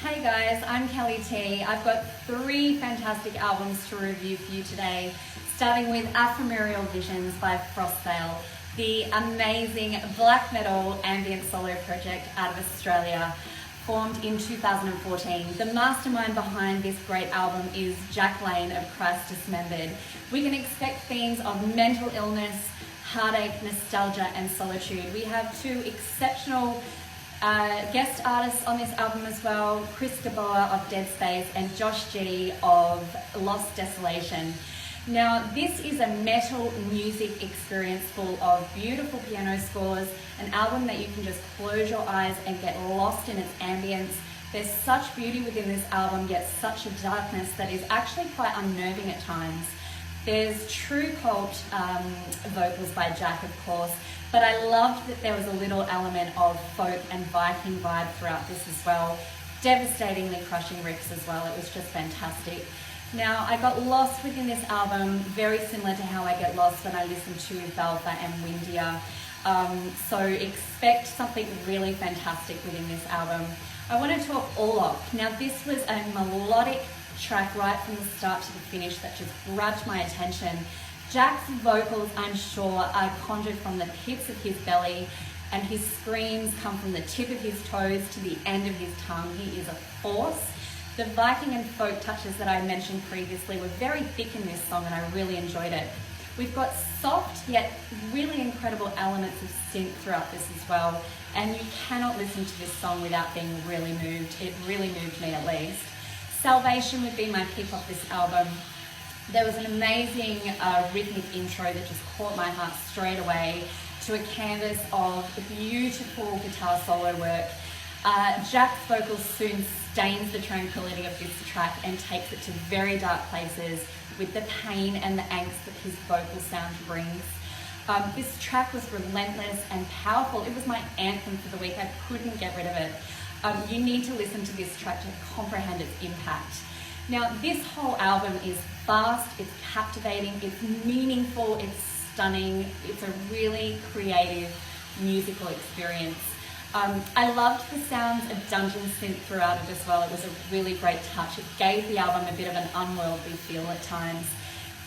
Hey guys, I'm Kelly T. I've got 3 fantastic albums to review for you today, starting with Ephemeral Visions by Frostveil, the amazing black metal ambient solo project out of Australia, formed in 2014. The mastermind behind this great album is Jack Lane of Christ Dismembered. We can expect themes of mental illness, heartache, nostalgia and solitude. We have 2 exceptional guest artists on this album as well, Chris DeBoer of Dead Space and Josh G of Lost Desolation. Now, this is a metal music experience full of beautiful piano scores, an album that you can just close your eyes and get lost in its ambience. There's such beauty within this album, yet such a darkness that is actually quite unnerving at times. There's true cult vocals by Jack, of course, but I loved that there was a little element of folk and Viking vibe throughout this as well. Devastatingly crushing riffs as well. It was just fantastic. Now, I got lost within this album, very similar to how I get lost when I listen to Valfa and Windia. So expect something really fantastic within this album. I want to talk All Up. Now, this was a melodic track right from the start to the finish that just grabbed my attention. Jack's vocals, I'm sure, are conjured from the pits of his belly, and his screams come from the tip of his toes to the end of his tongue. He is a force. The Viking and folk touches that I mentioned previously were very thick in this song, and I really enjoyed it. We've got soft yet really incredible elements of synth throughout this as well, and you cannot listen to this song without being really moved. It really moved me at least. Salvation would be my pick off this album. There was an amazing rhythmic intro that just caught my heart straight away to a canvas of beautiful guitar solo work. Jack's vocals soon stains the tranquility of this track and takes it to very dark places with the pain and the angst that his vocal sound brings. This track was relentless and powerful. It was my anthem for the week. I couldn't get rid of it. You need to listen to this track to comprehend its impact. Now, this whole album is fast, it's captivating, it's meaningful, it's stunning. It's a really creative musical experience. I loved the sounds of dungeon synth throughout it as well. It was a really great touch. It gave the album a bit of an unworldly feel at times.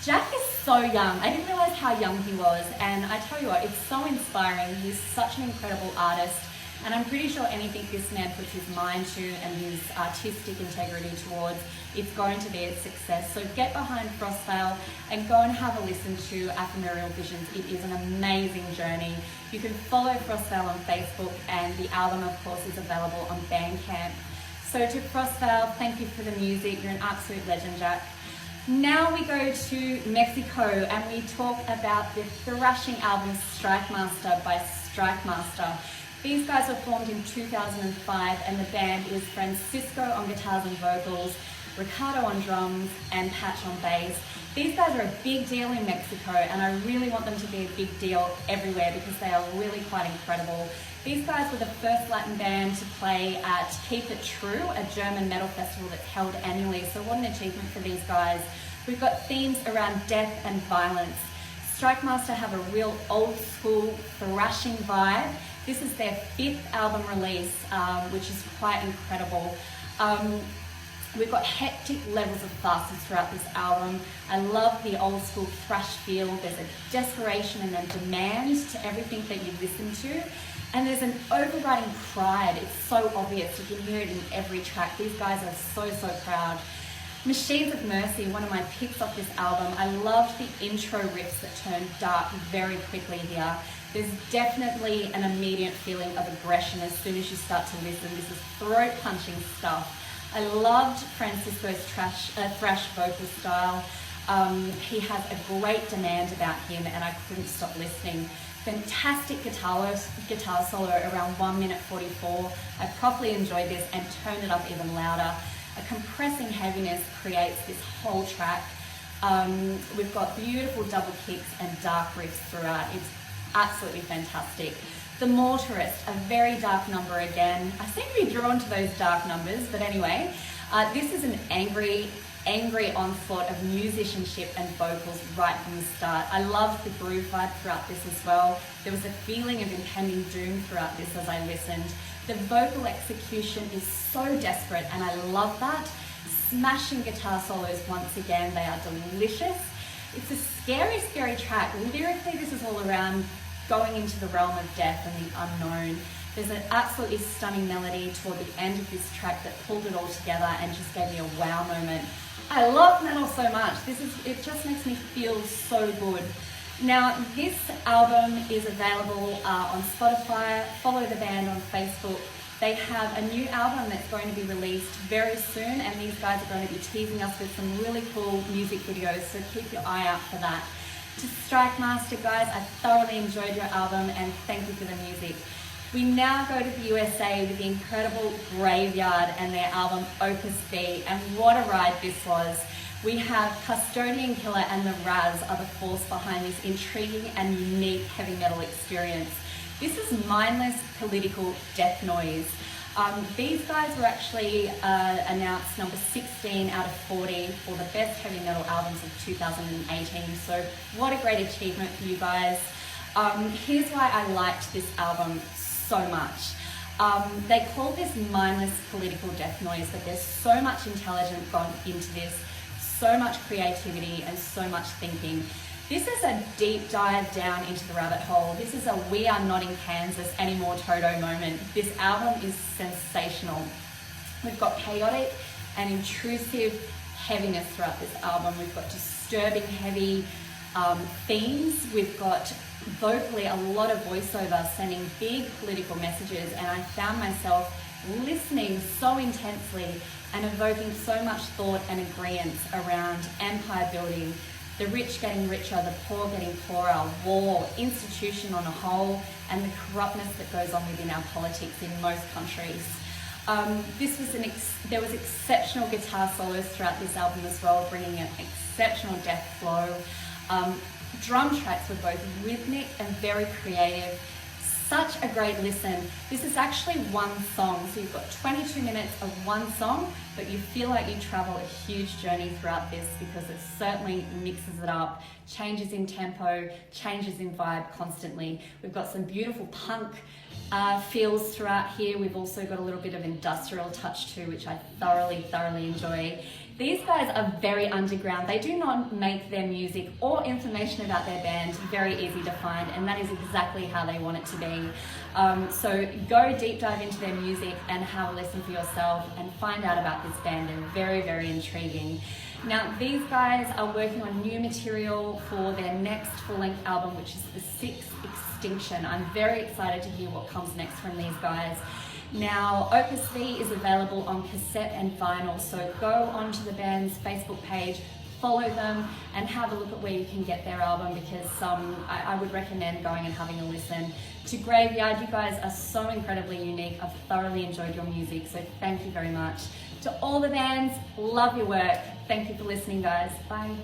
Jack is so young. I didn't realize how young he was, and I tell you what, it's so inspiring. He's such an incredible artist. And I'm pretty sure anything this man puts his mind to and his artistic integrity towards, it's going to be a success. So get behind Frostveil and go and have a listen to Ephemeral Visions. It is an amazing journey. You can follow Frostveil on Facebook, and the album, of course, is available on Bandcamp. So to Frostveil, thank you for the music. You're an absolute legend, Jack. Now we go to Mexico and we talk about the thrashing album Strike Master by Strike Master. These guys were formed in 2005, and the band is Francisco on guitars and vocals, Ricardo on drums, and Patch on bass. These guys are a big deal in Mexico, and I really want them to be a big deal everywhere because they are really quite incredible. These guys were the first Latin band to play at Keep It True, a German metal festival that's held annually, so what an achievement for these guys. We've got themes around death and violence. Strike Master have a real old school thrashing vibe. This is their 5th album release, which is quite incredible. We've got hectic levels of fastness throughout this album. I love the old school thrash feel. There's a desperation and a demand to everything that you listen to. And there's an overriding pride. It's so obvious. You can hear it in every track. These guys are so, so proud. Machines of Mercy, one of my picks off this album. I loved the intro riffs that turn dark very quickly here. There's definitely an immediate feeling of aggression as soon as you start to listen. This is throat-punching stuff. I loved Francisco's thrash vocal style. He has a great demand about him, and I couldn't stop listening. Fantastic guitar solo around 1 minute 44. I properly enjoyed this and turned it up even louder. A compressing heaviness creates this whole track. We've got beautiful double kicks and dark riffs throughout. It's absolutely fantastic. The Mortarist, a very dark number again. I seem to be drawn to those dark numbers, but anyway, this is an angry onslaught of musicianship and vocals right from the start. I loved the groove vibe throughout this as well. There was a feeling of impending doom throughout this as I listened. The vocal execution is so desperate and I love that. Smashing guitar solos once again, they are delicious. It's a scary, scary track. Lyrically, this is all around going into the realm of death and the unknown. There's an absolutely stunning melody toward the end of this track that pulled it all together and just gave me a wow moment. I love metal so much. It just makes me feel so good. Now, this album is available on Spotify. Follow the band on Facebook. They have a new album that's going to be released very soon, and these guys are going to be teasing us with some really cool music videos, so keep your eye out for that. To Strike Master, guys, I thoroughly enjoyed your album and thank you for the music. We now go to the USA with the incredible Graveyard and their album Opus B, and what a ride this was. We have Custodian Killer and the Raz are the force behind this intriguing and unique heavy metal experience. This is mindless political death noise. These guys were actually announced number 16 out of 40 for the best heavy metal albums of 2018, so what a great achievement for you guys. Here's why I liked this album so much. They call this mindless political death noise, but there's so much intelligence gone into this, so much creativity and so much thinking. This is a deep dive down into the rabbit hole. This is a we are not in Kansas anymore Toto moment. This album is sensational. We've got chaotic and intrusive heaviness throughout this album. We've got disturbing heavy themes. We've got vocally a lot of voiceover sending big political messages, and I found myself listening so intensely and evoking so much thought and agreement around empire building, the rich getting richer, the poor getting poorer, war, institution on a whole, and the corruptness that goes on within our politics in most countries. There was exceptional guitar solos throughout this album as well, bringing an exceptional death flow. Drum tracks were both rhythmic and very creative. Such a great listen. This is actually one song, so you've got 22 minutes of one song, but you feel like you travel a huge journey throughout this because it certainly mixes it up, changes in tempo, changes in vibe constantly. We've got some beautiful punk feels throughout here. We've also got a little bit of industrial touch too, which I thoroughly enjoy. These guys are very underground. They do not make their music or information about their band very easy to find, and that is exactly how they want it to be. So go deep dive into their music and have a listen for yourself and find out about this band. They're very intriguing. Now, these guys are working on new material for their next full-length album, which is The Sixth Extinction. I'm very excited to hear what comes next from these guys. Now, Opus B is available on cassette and vinyl, so go onto the band's Facebook page, follow them, and have a look at where you can get their album, because I would recommend going and having a listen. To Graveyard, you guys are so incredibly unique. I've thoroughly enjoyed your music, so thank you very much. To all the bands, love your work. Thank you for listening, guys. Bye.